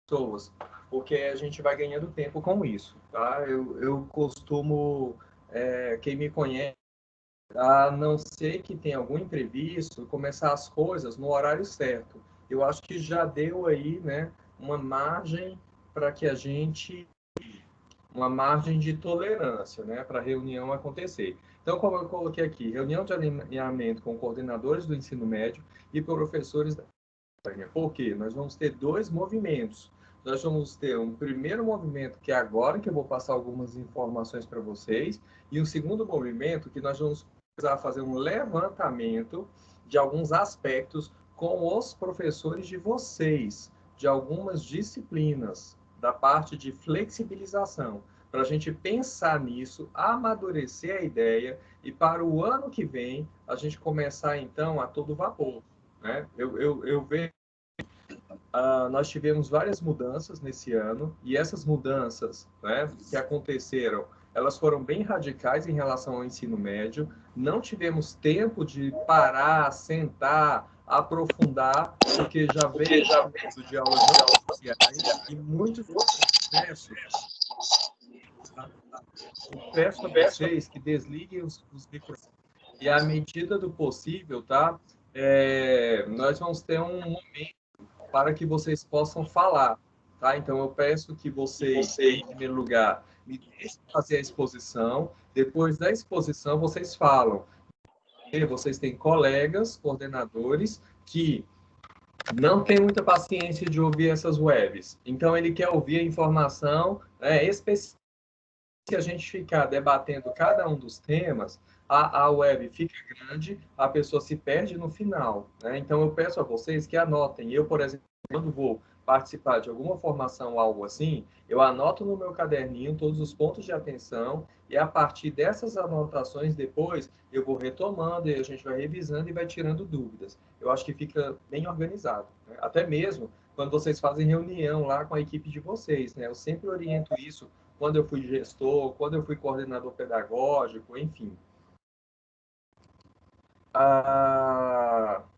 pessoas, porque a gente vai ganhando tempo com isso, tá? Eu costumo, quem me conhece, a não ser que tenha algum imprevisto, começar as coisas no horário certo. Eu acho que já deu aí, né, uma margem para que a gente, uma margem de tolerância, né, para a reunião acontecer. Então, como eu coloquei aqui, reunião de alinhamento com coordenadores do ensino médio e professores da campanha. Por quê? Nós vamos ter dois movimentos. Nós vamos ter um primeiro movimento, que é agora que eu vou passar algumas informações para vocês, e um segundo movimento, que nós vamos precisar fazer um levantamento de alguns aspectos com os professores de vocês, de algumas disciplinas, da parte de flexibilização, para a gente pensar nisso, amadurecer a ideia e para o ano que vem a gente começar então a todo vapor. Né? Eu vejo nós tivemos várias mudanças nesse ano, e essas mudanças, né, que aconteceram, elas foram bem radicais em relação ao ensino médio. Não tivemos tempo de parar, sentar, aprofundar, porque já veio de aulas não sociais e muitos processos. Tá? Eu peço a vocês que desliguem os microfones e, à medida do possível, tá? Nós vamos ter um momento para que vocês possam falar, tá? Então, eu peço que vocês, em primeiro lugar, me deixem fazer a exposição. Depois da exposição, vocês falam. Vocês têm colegas, coordenadores, que não têm muita paciência de ouvir essas webs. Então, ele quer ouvir a informação específica. Se a gente ficar debatendo cada um dos temas, a web fica grande, a pessoa se perde no final. Né? Então, eu peço a vocês que anotem. Eu, por exemplo, quando vou participar de alguma formação, algo assim, eu anoto no meu caderninho todos os pontos de atenção e, a partir dessas anotações, depois eu vou retomando e a gente vai revisando e vai tirando dúvidas. Eu acho que fica bem organizado. Né? Até mesmo quando vocês fazem reunião lá com a equipe de vocês. Né? Eu sempre oriento isso quando eu fui gestor, quando eu fui coordenador pedagógico, enfim.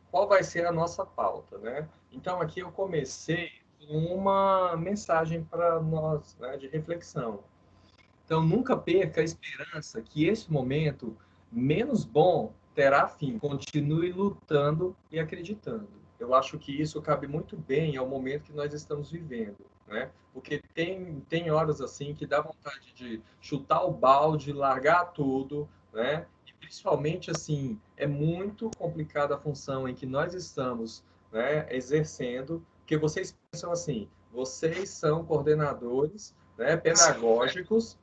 Qual vai ser a nossa pauta, né? Então, aqui eu comecei com uma mensagem para nós, né, de reflexão. Então, nunca perca a esperança que esse momento menos bom terá fim. Continue lutando e acreditando. Eu acho que isso cabe muito bem ao momento que nós estamos vivendo, né? Porque tem horas assim que dá vontade de chutar o balde, largar tudo, né? E principalmente assim, é muito complicada a função em que nós estamos, né, exercendo, porque vocês pensam assim, vocês são coordenadores, né, pedagógicos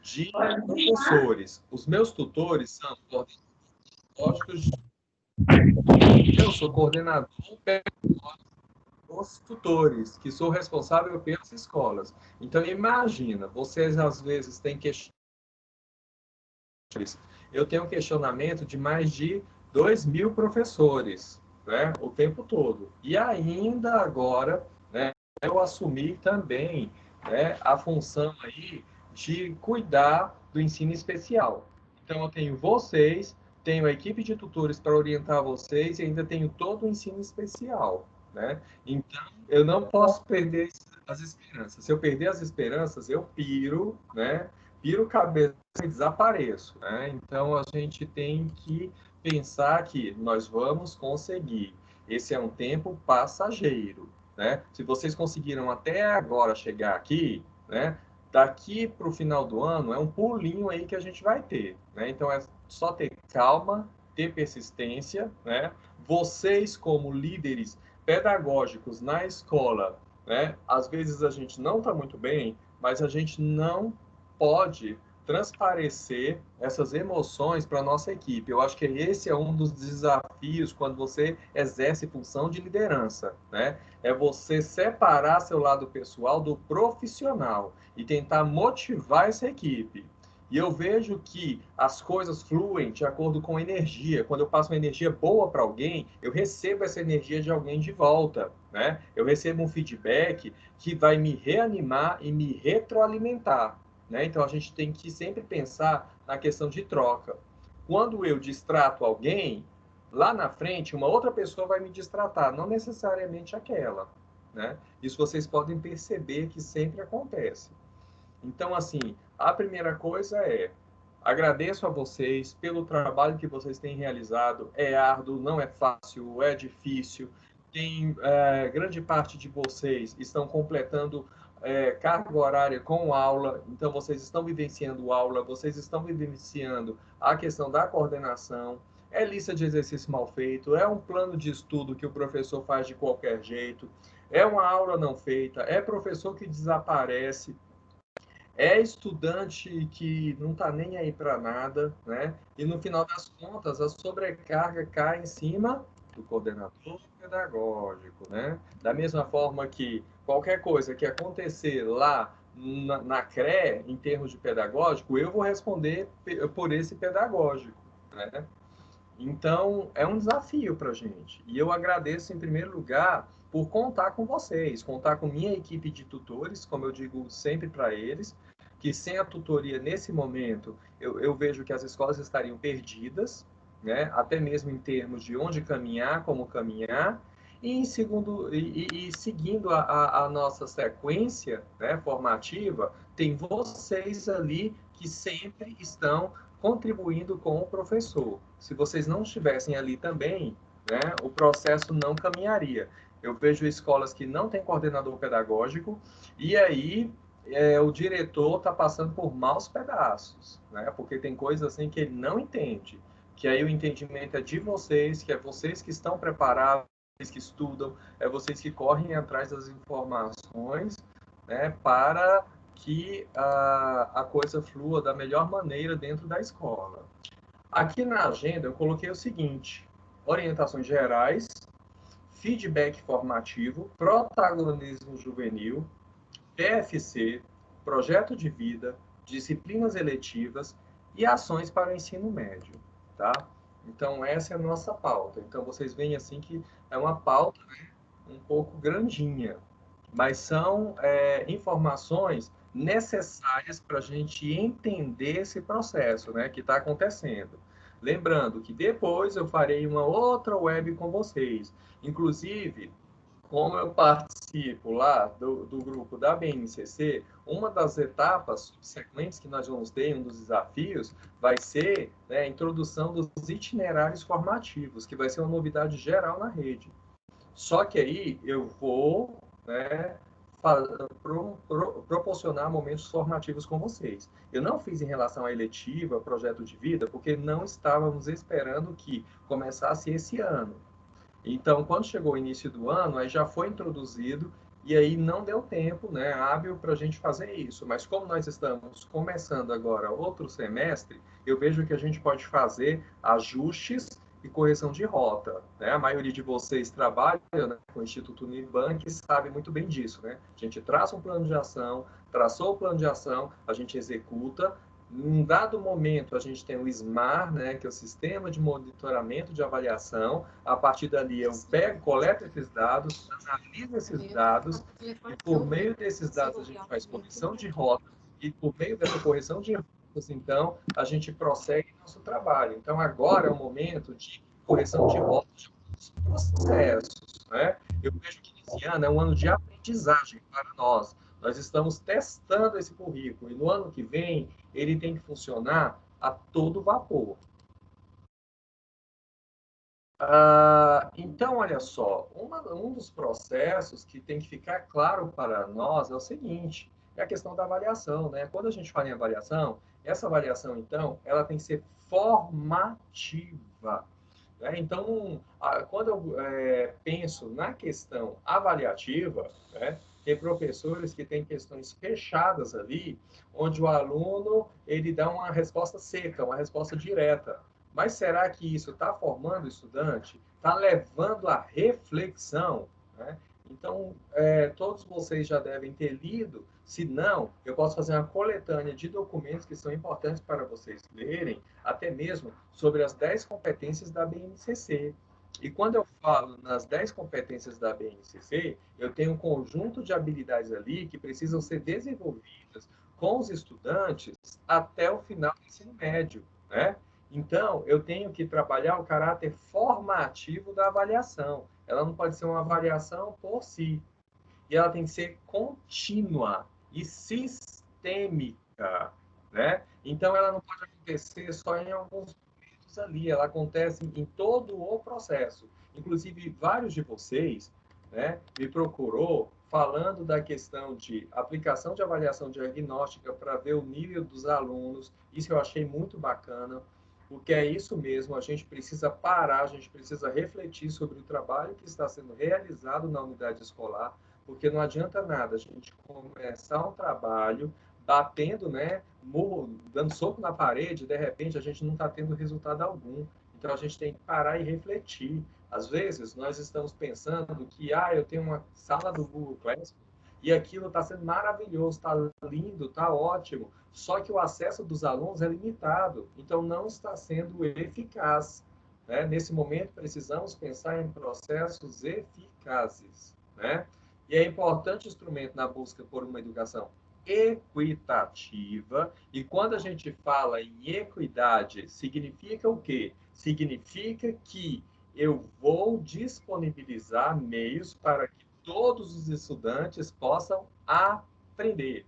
de professores. Os meus tutores são pedagógicos. Eu sou coordenador dos tutores, que sou responsável pelas escolas. Então, imagina, vocês às vezes têm questionamentos. Eu tenho um questionamento de mais de 2.000 professores, né, o tempo todo. E ainda agora, né, eu assumi também, né, a função aí de cuidar do ensino especial. Então, eu tenho vocês, tenho a equipe de tutores para orientar vocês e ainda tenho todo o ensino especial, né? Então, eu não posso perder as esperanças. Se eu perder as esperanças, eu piro, né? Piro cabeça e desapareço, né? Então, a gente tem que pensar que nós vamos conseguir. Esse é um tempo passageiro, né? Se vocês conseguiram até agora chegar aqui, né? Daqui para o final do ano é um pulinho aí que a gente vai ter, né? Então é só ter calma, ter persistência, né? Vocês como líderes pedagógicos na escola, né? Às vezes a gente não está muito bem, mas a gente não pode transparecer essas emoções para a nossa equipe. Eu acho que esse é um dos desafios quando você exerce função de liderança, né? É você separar seu lado pessoal do profissional e tentar motivar essa equipe. E eu vejo que as coisas fluem de acordo com energia. Quando eu passo uma energia boa para alguém, eu recebo essa energia de alguém de volta, né? Eu recebo um feedback que vai me reanimar e me retroalimentar, né? Então a gente tem que sempre pensar na questão de troca. Quando eu distrato alguém, lá na frente uma outra pessoa vai me distratar, não necessariamente aquela. né? Isso vocês podem perceber que sempre acontece. Então, assim, a primeira coisa é: agradeço a vocês pelo trabalho que vocês têm realizado. É árduo, não é fácil, é difícil. Tem grande parte de vocês estão completando carga horária com aula, então vocês estão vivenciando aula, vocês estão vivenciando a questão da coordenação. É lista de exercício mal feito, é um plano de estudo que o professor faz de qualquer jeito, é uma aula não feita, é professor que desaparece, é estudante que não está nem aí para nada, né? E no final das contas, a sobrecarga cai em cima do coordenador pedagógico, né? Da mesma forma que qualquer coisa que acontecer lá na CRE, em termos de pedagógico, eu vou responder por esse pedagógico, né? Então, é um desafio para a gente. E eu agradeço, em primeiro lugar, por contar com vocês, contar com minha equipe de tutores, como eu digo sempre para eles, que sem a tutoria, nesse momento, eu vejo que as escolas estariam perdidas, né? Até mesmo em termos de onde caminhar, como caminhar, e, em segundo, seguindo a nossa sequência, né, formativa, tem vocês ali que sempre estão contribuindo com o professor. Se vocês não estivessem ali também, né, o processo não caminharia. Eu vejo escolas que não têm coordenador pedagógico e aí o diretor está passando por maus pedaços, né, porque tem coisas assim que ele não entende, que aí o entendimento é de vocês, que é vocês que estão preparados, vocês que estudam, é vocês que correm atrás das informações, né, para que a coisa flua da melhor maneira dentro da escola. Aqui na agenda eu coloquei o seguinte: orientações gerais, feedback formativo, protagonismo juvenil, PFC, projeto de vida, disciplinas eletivas e ações para o ensino médio, tá? Então essa é a nossa pauta. Então vocês veem assim que é uma pauta, né, um pouco grandinha, mas são informações necessárias para a gente entender esse processo, né, que está acontecendo. Lembrando que depois eu farei uma outra web com vocês. Inclusive, como eu participo lá do grupo da BNCC, uma das etapas subsequentes que nós vamos ter, um dos desafios, vai ser, né, a introdução dos itinerários formativos, que vai ser uma novidade geral na rede. Só que aí eu vou, né, proporcionar momentos formativos com vocês. Eu não fiz em relação à eletiva, projeto de vida, porque não estávamos esperando que começasse esse ano. Então, quando chegou o início do ano, aí já foi introduzido e aí não deu tempo, né, hábil para a gente fazer isso. Mas como nós estamos começando agora outro semestre, eu vejo que a gente pode fazer ajustes e correção de rota, né? A maioria de vocês trabalha, né, com o Instituto Unibank e sabe muito bem disso, né? A gente traça um plano de ação, traçou o plano de ação, a gente executa. Em um dado momento, a gente tem o SMAR, né, que é o Sistema de Monitoramento de Avaliação. A partir dali, eu pego, coleto esses dados, analiso esses dados, e por meio desses dados, a gente faz correção de rota, e por meio dessa correção de rotas, então, a gente prossegue nosso trabalho. Então, agora é o momento de correção de rotas de alguns processos, né? Eu vejo que esse ano é um ano de aprendizagem para nós. Nós estamos testando esse currículo, e no ano que vem, ele tem que funcionar a todo vapor. Então, olha só, um dos processos que tem que ficar claro para nós é o seguinte, é a questão da avaliação, né? Quando a gente fala em avaliação, essa avaliação, então, ela tem que ser formativa, né? Então, quando eu penso na questão avaliativa, né, tem professores que têm questões fechadas ali, onde o aluno ele dá uma resposta seca, uma resposta direta. Mas será que isso está formando o estudante? Está levando à reflexão? Né? Então, todos vocês já devem ter lido. Se não, eu posso fazer uma coletânea de documentos que são importantes para vocês lerem, até mesmo sobre as 10 competências da BNCC. E quando eu falo nas 10 competências da BNCC, eu tenho um conjunto de habilidades ali que precisam ser desenvolvidas com os estudantes até o final do ensino médio, né? Então, eu tenho que trabalhar o caráter formativo da avaliação. Ela não pode ser uma avaliação por si. e ela tem que ser contínua e sistêmica, né? Então, ela não pode acontecer só em alguns momentos ali, ela acontece em todo o processo. Inclusive, vários de vocês, né, me procurou falando da questão de aplicação de avaliação diagnóstica para ver o nível dos alunos. Isso eu achei muito bacana, porque é isso mesmo, a gente precisa parar, a gente precisa refletir sobre o trabalho que está sendo realizado na unidade escolar, porque não adianta nada a gente começar um trabalho batendo, né, murro, dando soco na parede, de repente a gente não está tendo resultado algum. Então a gente tem que parar e refletir. Às vezes nós estamos pensando que eu tenho uma sala do Google Classroom e aquilo está sendo maravilhoso, está lindo, está ótimo, só que o acesso dos alunos é limitado, então não está sendo eficaz. Né? Nesse momento, precisamos pensar em processos eficazes. Né? E é importante instrumento na busca por uma educação equitativa. E quando a gente fala em equidade, significa o quê? Significa que eu vou disponibilizar meios para que todos os estudantes possam aprender.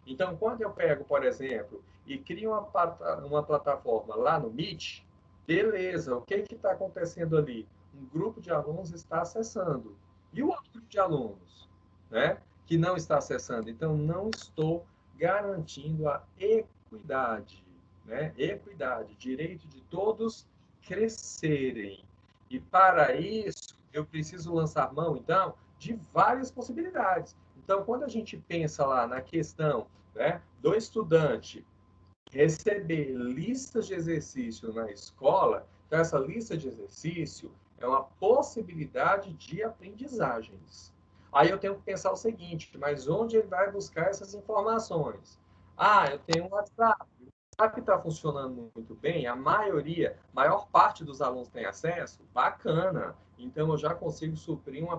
Então, quando eu pego, por exemplo, e crio uma plataforma lá no Meet, beleza, o que está acontecendo ali? Um grupo de alunos está acessando. E o outro grupo de alunos, né, que não está acessando? Então, não estou garantindo a equidade, né? Equidade, direito de todos crescerem. E para isso, eu preciso lançar mão, então, de várias possibilidades. Então, quando a gente pensa lá na questão, né, do estudante receber listas de exercício na escola, então essa lista de exercício é uma possibilidade de aprendizagens. Aí eu tenho que pensar o seguinte, mas onde ele vai buscar essas informações? Eu tenho um WhatsApp. O WhatsApp está funcionando muito bem, a maioria, maior parte dos alunos tem acesso, bacana. Então eu já consigo suprir uma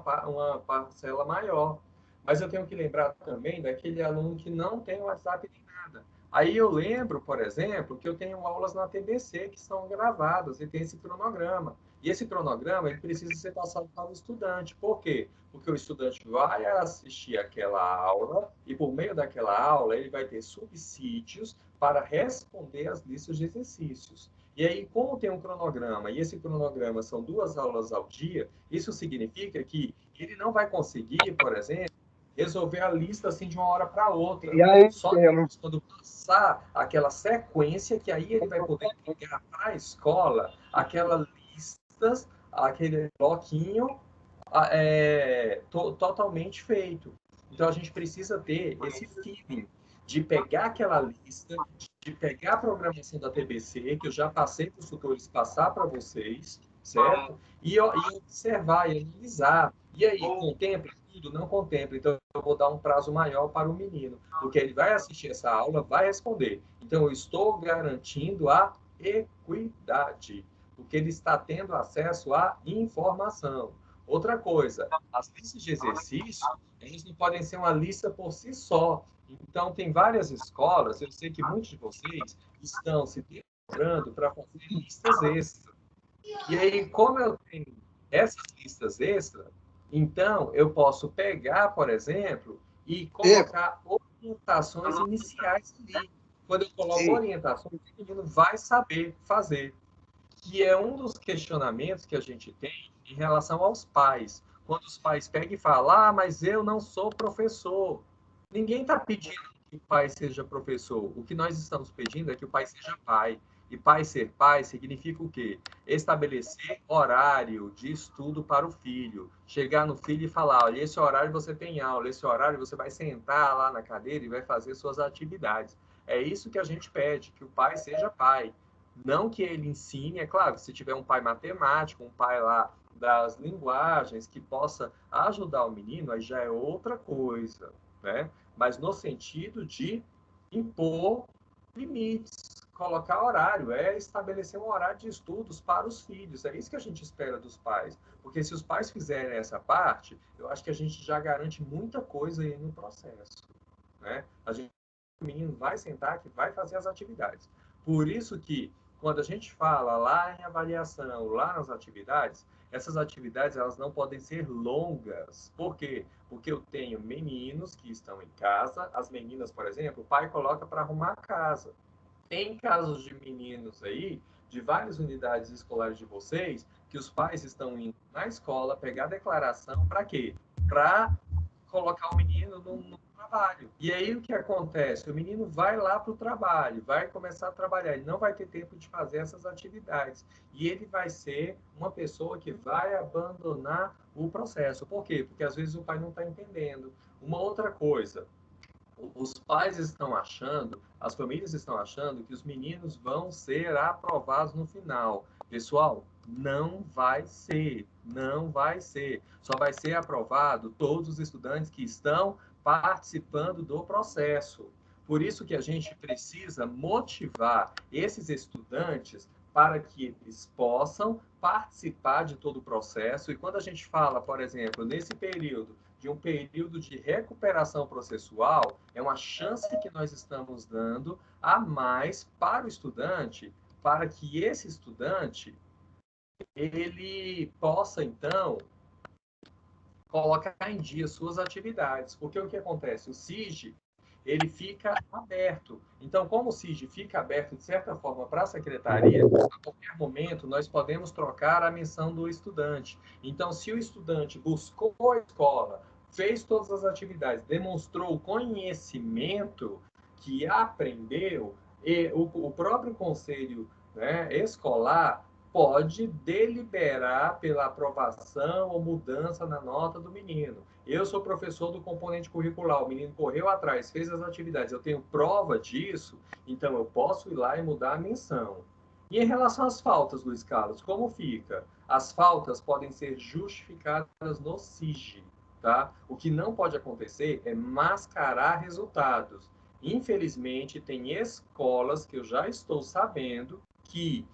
parcela maior. Mas eu tenho que lembrar também daquele aluno que não tem WhatsApp nem nada. Aí eu lembro, por exemplo, que eu tenho aulas na TBC que são gravadas e tem esse cronograma. E esse cronograma ele precisa ser passado para o estudante. Por quê? Porque o estudante vai assistir aquela aula e, por meio daquela aula, ele vai ter subsídios para responder às listas de exercícios. E aí, como tem um cronograma, e esse cronograma são 2 aulas ao dia, isso significa que ele não vai conseguir, por exemplo, resolver a lista assim de uma hora para outra. E aí, Só depois, quando passar aquela sequência, que aí ele vai poder ligar para a escola aquelas listas, aquele bloquinho totalmente feito. Então a gente precisa ter esse feeling de pegar aquela lista, de pegar a programação da TBC, que eu já passei para os tutores passar para vocês, certo? E observar e analisar. E aí, contempla tudo? Não contempla. Então, eu vou dar um prazo maior para o menino, porque ele vai assistir essa aula, vai responder. Então, eu estou garantindo a equidade, porque ele está tendo acesso à informação. Outra coisa, as listas de exercício, eles não podem ser uma lista por si só. Então, tem várias escolas, eu sei que muitos de vocês estão se preparando para fazer listas extras. E aí, como eu tenho essas listas extras, então eu posso pegar, por exemplo, e colocar orientações iniciais ali. Quando eu coloco orientações, o menino vai saber fazer. Que é um dos questionamentos que a gente tem em relação aos pais. Quando os pais pegam e falam, mas eu não sou professor. Ninguém está pedindo que o pai seja professor. O que nós estamos pedindo é que o pai seja pai. E pai ser pai significa o quê? Estabelecer horário de estudo para o filho. Chegar no filho e falar, olha, esse horário você tem aula, esse horário você vai sentar lá na cadeira e vai fazer suas atividades. É isso que a gente pede, que o pai seja pai. Não que ele ensine, é claro, se tiver um pai matemático, um pai lá das linguagens que possa ajudar o menino, aí já é outra coisa, né? Mas no sentido de impor limites, colocar horário, é estabelecer um horário de estudos para os filhos. É isso que a gente espera dos pais. Porque se os pais fizerem essa parte, eu acho que a gente já garante muita coisa aí no processo, né? O menino vai sentar, que vai fazer as atividades. Por isso que, quando a gente fala lá em avaliação, lá nas atividades, essas atividades elas não podem ser longas. Por quê? Porque eu tenho meninos que estão em casa, as meninas, por exemplo, o pai coloca para arrumar a casa. Tem casos de meninos aí, de várias unidades escolares de vocês, que os pais estão indo na escola pegar declaração para quê? Para colocar o menino no trabalho. E aí o que acontece? O menino vai lá para o trabalho, vai começar a trabalhar, ele não vai ter tempo de fazer essas atividades. E ele vai ser uma pessoa que vai abandonar o processo. Por quê? Porque às vezes o pai não está entendendo. Uma outra coisa, os pais estão achando, as famílias estão achando que os meninos vão ser aprovados no final. Pessoal, não vai ser, não vai ser. Só vai ser aprovado todos os estudantes que estão participando do processo. Por isso que a gente precisa motivar esses estudantes para que eles possam participar de todo o processo. E quando a gente fala, por exemplo, nesse período, de um período de recuperação processual, é uma chance que nós estamos dando a mais para o estudante, para que esse estudante ele possa, então, colocar em dia suas atividades. Porque o que acontece? O SIG, ele fica aberto. Então, como o SIG fica aberto, de certa forma, para a secretaria, a qualquer momento nós podemos trocar a menção do estudante. Então, se o estudante buscou a escola, fez todas as atividades, demonstrou conhecimento que aprendeu, e o próprio conselho, né, escolar pode deliberar pela aprovação ou mudança na nota do menino. Eu sou professor do componente curricular, o menino correu atrás, fez as atividades, eu tenho prova disso, então eu posso ir lá e mudar a menção. E em relação às faltas, Luiz Carlos, como fica? As faltas podem ser justificadas no SIG, tá? O que não pode acontecer é mascarar resultados. Infelizmente, tem escolas que eu já estou sabendo que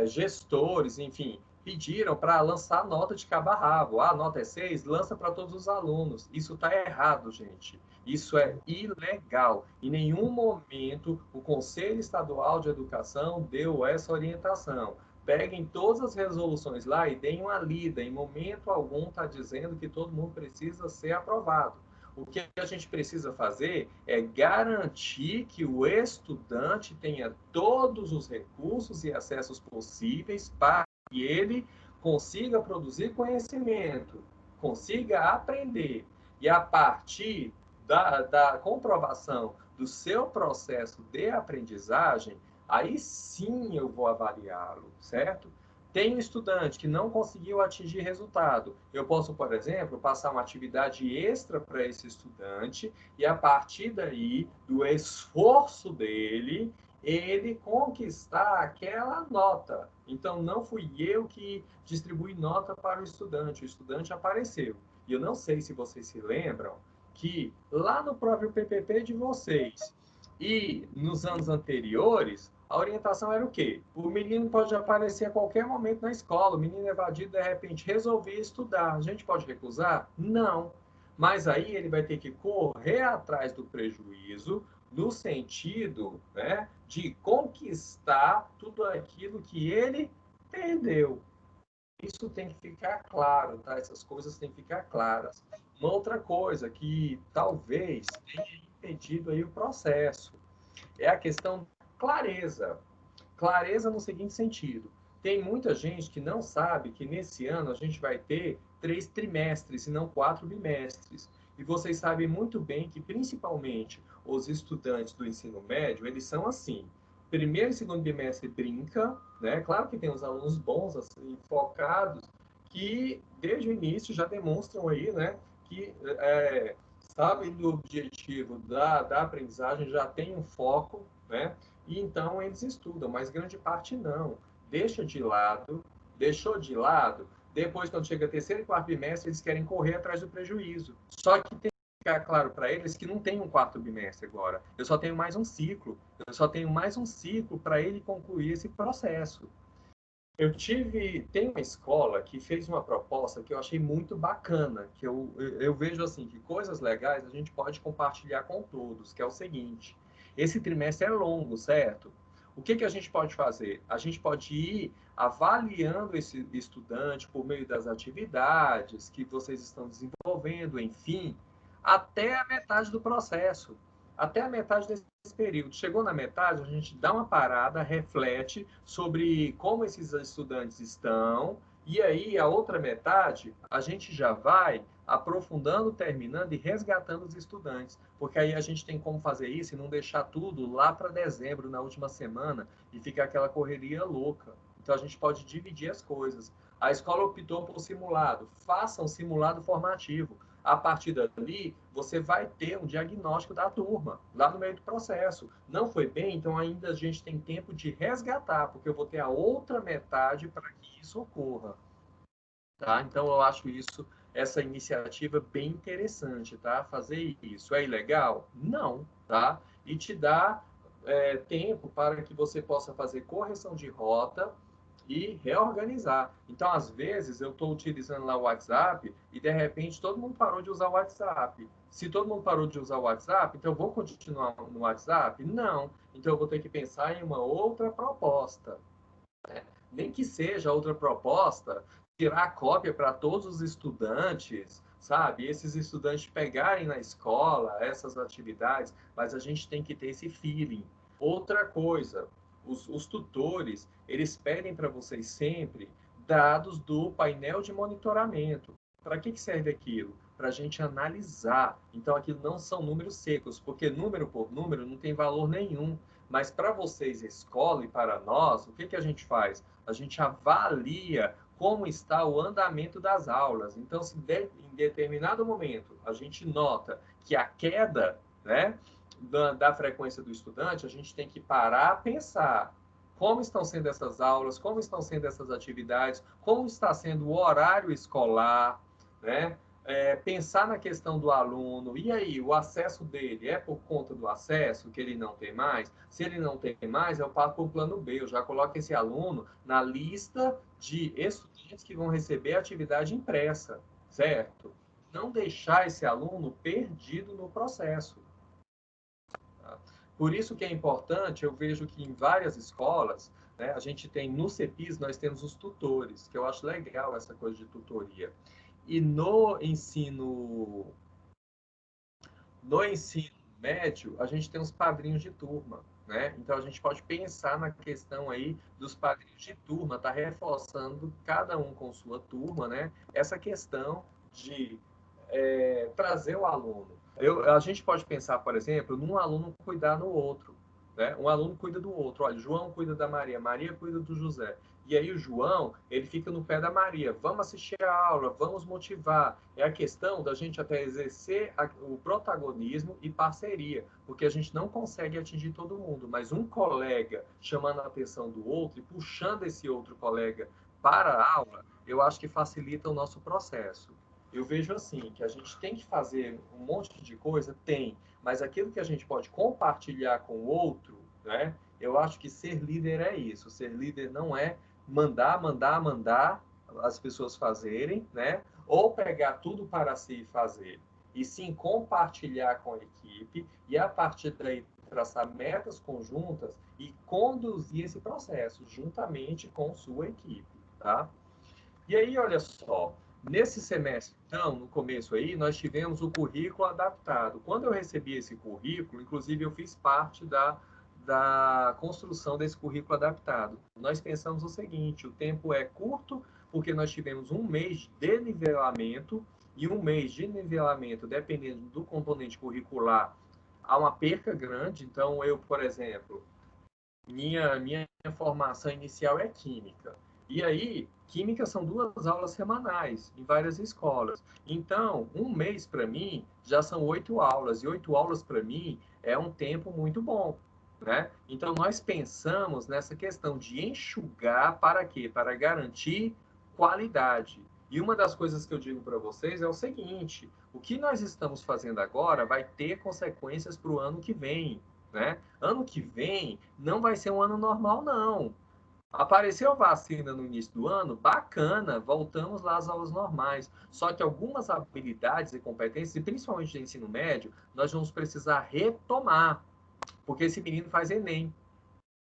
gestores, enfim, pediram para lançar nota de cabo a rabo. Ah, a nota é 6, lança para todos os alunos. Isso está errado, gente. Isso é ilegal. Em nenhum momento o Conselho Estadual de Educação deu essa orientação. Peguem todas as resoluções lá e deem uma lida. Em momento algum está dizendo que todo mundo precisa ser aprovado. O que a gente precisa fazer é garantir que o estudante tenha todos os recursos e acessos possíveis para que ele consiga produzir conhecimento, consiga aprender. E a partir da comprovação do seu processo de aprendizagem, aí sim eu vou avaliá-lo, certo? Tem um estudante que não conseguiu atingir resultado. Eu posso, por exemplo, passar uma atividade extra para esse estudante e, a partir daí, do esforço dele, ele conquistar aquela nota. Então, não fui eu que distribuí nota para o estudante apareceu. E eu não sei se vocês se lembram que lá no próprio PPP de vocês e nos anos anteriores, a orientação era o quê? O menino pode aparecer a qualquer momento na escola, o menino evadido, de repente, resolver estudar. A gente pode recusar? Não. Mas aí ele vai ter que correr atrás do prejuízo, no sentido, né, de conquistar tudo aquilo que ele perdeu. Isso tem que ficar claro, tá? Essas coisas têm que ficar claras. Uma outra coisa que talvez tenha impedido aí o processo é a questão clareza. Clareza no seguinte sentido: tem muita gente que não sabe que nesse ano a gente vai ter 3 trimestres e não 4 bimestres. E vocês sabem muito bem que, principalmente, os estudantes do ensino médio, eles são assim. Primeiro e segundo bimestre brinca, né? Claro que tem os alunos bons, assim, focados, que desde o início já demonstram aí, né, que sabem do objetivo da aprendizagem, já tem um foco, né? E então eles estudam, mas grande parte não. Deixa de lado, deixou de lado, depois, quando chega terceiro e quarto bimestre, eles querem correr atrás do prejuízo. Só que tem que ficar claro para eles que não tem um quarto bimestre agora. Eu só tenho mais um ciclo. Eu só tenho mais um ciclo para ele concluir esse processo. Tem uma escola que fez uma proposta que eu achei muito bacana, que eu vejo assim, que coisas legais a gente pode compartilhar com todos, que é o seguinte: esse trimestre é longo, certo? O que a gente pode fazer? A gente pode ir avaliando esse estudante por meio das atividades que vocês estão desenvolvendo, enfim, até a metade do processo, até a metade desse período. Chegou na metade, a gente dá uma parada, reflete sobre como esses estudantes estão, e aí a outra metade, a gente já vai aprofundando, terminando e resgatando os estudantes, porque aí a gente tem como fazer isso e não deixar tudo lá para dezembro, na última semana, e ficar aquela correria louca. Então a gente pode dividir as coisas. A escola optou por simulado, faça um simulado formativo. A partir dali, você vai ter um diagnóstico da turma, lá no meio do processo. Não foi bem, então ainda a gente tem tempo de resgatar, porque eu vou ter a outra metade para que isso ocorra. Tá? Então, eu acho essa iniciativa bem interessante, tá? Fazer isso é ilegal? Não, tá? E te dá tempo para que você possa fazer correção de rota e reorganizar. Então, às vezes, eu estou utilizando lá o WhatsApp e, de repente, todo mundo parou de usar o WhatsApp. Se todo mundo parou de usar o WhatsApp, então eu vou continuar no WhatsApp? Não. Então, eu vou ter que pensar em uma outra proposta. Nem que seja outra proposta, tirar cópia para todos os estudantes, sabe? Esses estudantes pegarem na escola essas atividades, mas a gente tem que ter esse feeling. Outra coisa, os tutores, eles pedem para vocês sempre dados do painel de monitoramento. Para que serve aquilo? Para a gente analisar. Então, aquilo não são números secos, porque número por número não tem valor nenhum. Mas para vocês, escola, e para nós, o que a gente faz? A gente avalia como está o andamento das aulas. Então, se em determinado momento a gente nota que a queda, né, da frequência do estudante, a gente tem que parar, pensar como estão sendo essas aulas, como estão sendo essas atividades, como está sendo o horário escolar, né? Pensar na questão do aluno, e aí, o acesso dele é por conta do acesso, que ele não tem mais? Se ele não tem mais, eu parto para o plano B, eu já coloco esse aluno na lista de estudantes que vão receber atividade impressa, certo? Não deixar esse aluno perdido no processo. Tá? Por isso que é importante, eu vejo que em várias escolas, né, a gente tem no CEPIS, nós temos os tutores, que eu acho legal essa coisa de tutoria. E no ensino médio, a gente tem os padrinhos de turma, né? Então a gente pode pensar na questão aí dos padrinhos de turma, tá reforçando cada um com sua turma, né? Essa questão de trazer o aluno. A gente pode pensar, por exemplo, num aluno cuidar no outro. Né? Um aluno cuida do outro. Olha, João cuida da Maria, Maria cuida do José. E aí o João, ele fica no pé da Maria. Vamos assistir a aula, vamos motivar. É a questão da gente até exercer o protagonismo e parceria, porque a gente não consegue atingir todo mundo, mas um colega chamando a atenção do outro e puxando esse outro colega para a aula, eu acho que facilita o nosso processo. Eu vejo assim, que a gente tem que fazer um monte de coisa, tem, mas aquilo que a gente pode compartilhar com o outro, né? Eu acho que ser líder é isso. Ser líder não é mandar as pessoas fazerem, né? Ou pegar tudo para si e fazer. E sim compartilhar com a equipe e a partir daí traçar metas conjuntas e conduzir esse processo juntamente com sua equipe, tá? E aí, olha só, nesse semestre, então, no começo aí, nós tivemos o currículo adaptado. Quando eu recebi esse currículo, inclusive eu fiz parte da construção desse currículo adaptado. Nós pensamos o seguinte: o tempo é curto, porque nós tivemos um mês de nivelamento, e um mês de nivelamento, dependendo do componente curricular, há uma perca grande. Então, eu, por exemplo, minha formação inicial é química. E aí, química são 2 aulas semanais em várias escolas. Então, um mês para mim já são 8 aulas. E 8 aulas para mim é um tempo muito bom. Né? Então, nós pensamos nessa questão de enxugar para quê? Para garantir qualidade. E uma das coisas que eu digo para vocês é o seguinte: o que nós estamos fazendo agora vai ter consequências para o ano que vem. Né? Ano que vem não vai ser um ano normal, não. Apareceu vacina no início do ano, bacana, voltamos lá às aulas normais. Só que algumas habilidades e competências, e principalmente de ensino médio, nós vamos precisar retomar, porque esse menino faz Enem.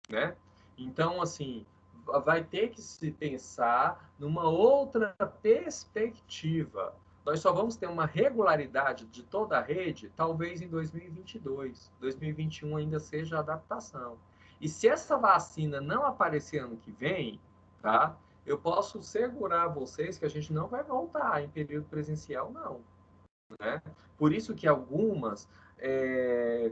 né? Então, assim, vai ter que se pensar numa outra perspectiva. Nós só vamos ter uma regularidade de toda a rede, talvez em 2022. 2021 ainda seja adaptação. E se essa vacina não aparecer ano que vem, tá? Eu posso segurar a vocês que a gente não vai voltar em período presencial, não, né? Por isso que algumas,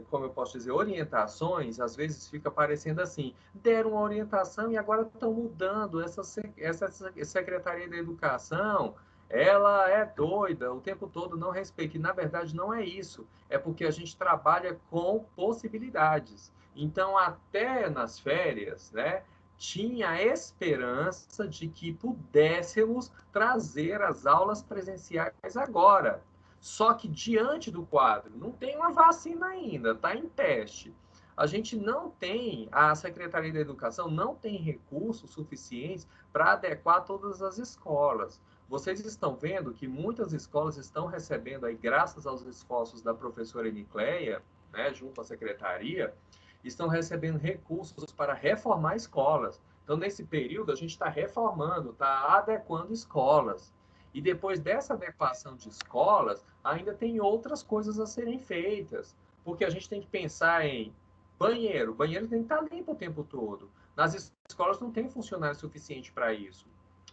como eu posso dizer, orientações, às vezes fica parecendo assim, deram uma orientação e agora estão mudando. Essa Secretaria da Educação, ela é doida, o tempo todo não respeita. E, na verdade, não é isso. É porque a gente trabalha com possibilidades. Então, até nas férias, né, tinha a esperança de que pudéssemos trazer as aulas presenciais agora. Só que diante do quadro, não tem uma vacina ainda, está em teste. A gente não tem, a Secretaria da Educação não tem recursos suficientes para adequar todas as escolas. Vocês estão vendo que muitas escolas estão recebendo, aí, graças aos esforços da professora Nicleia, né, junto à secretaria, estão recebendo recursos para reformar escolas. Então, nesse período, a gente está reformando, está adequando escolas. E depois dessa adequação de escolas, ainda tem outras coisas a serem feitas. Porque a gente tem que pensar em banheiro. O banheiro tem que estar limpo o tempo todo. Nas escolas não tem funcionário suficiente para isso.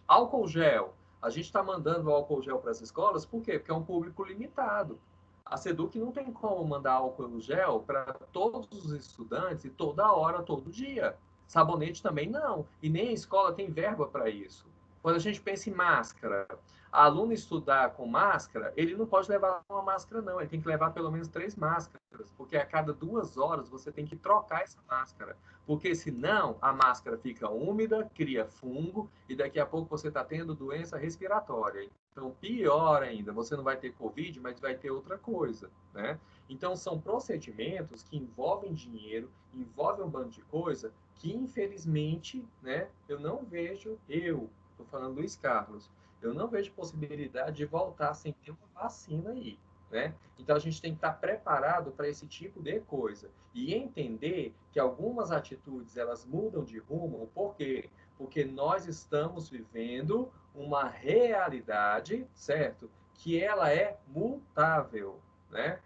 Álcool gel. A gente está mandando álcool gel para as escolas, por quê? Porque é um público limitado. A SEDUC não tem como mandar álcool gel para todos os estudantes e toda hora, todo dia. Sabonete também não. E nem a escola tem verba para isso. Quando a gente pensa em máscara, aluno estudar com máscara, ele não pode levar uma máscara, não. Ele tem que levar pelo menos 3 máscaras, porque a cada 2 horas você tem que trocar essa máscara. Porque senão a máscara fica úmida, cria fungo e daqui a pouco você está tendo doença respiratória. Então, pior ainda, você não vai ter Covid, mas vai ter outra coisa, né? Então, são procedimentos que envolvem dinheiro, envolvem um bando de coisa que, infelizmente, né, eu não vejo, estou falando Luiz Carlos, eu não vejo possibilidade de voltar sem ter uma vacina aí, né? Então a gente tem que estar preparado para esse tipo de coisa e entender que algumas atitudes elas mudam de rumo, por quê? Porque nós estamos vivendo uma realidade, certo? Que ela é mutável, né?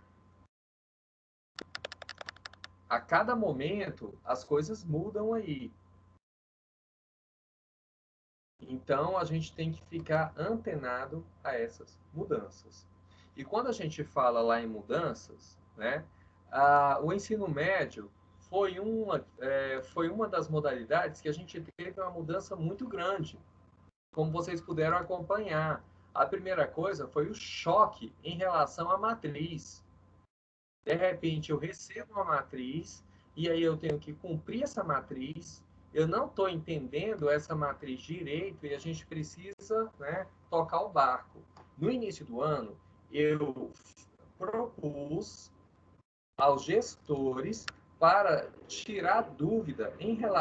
A cada momento as coisas mudam aí. Então, a gente tem que ficar antenado a essas mudanças. E quando a gente fala lá em mudanças, né, o ensino médio foi uma das modalidades que a gente teve uma mudança muito grande, como vocês puderam acompanhar. A primeira coisa foi o choque em relação à matriz. De repente, eu recebo uma matriz e aí eu tenho que cumprir essa matriz. Eu não estou entendendo essa matriz direito e a gente precisa, né, tocar o barco. No início do ano, eu propus aos gestores para tirar dúvida em relação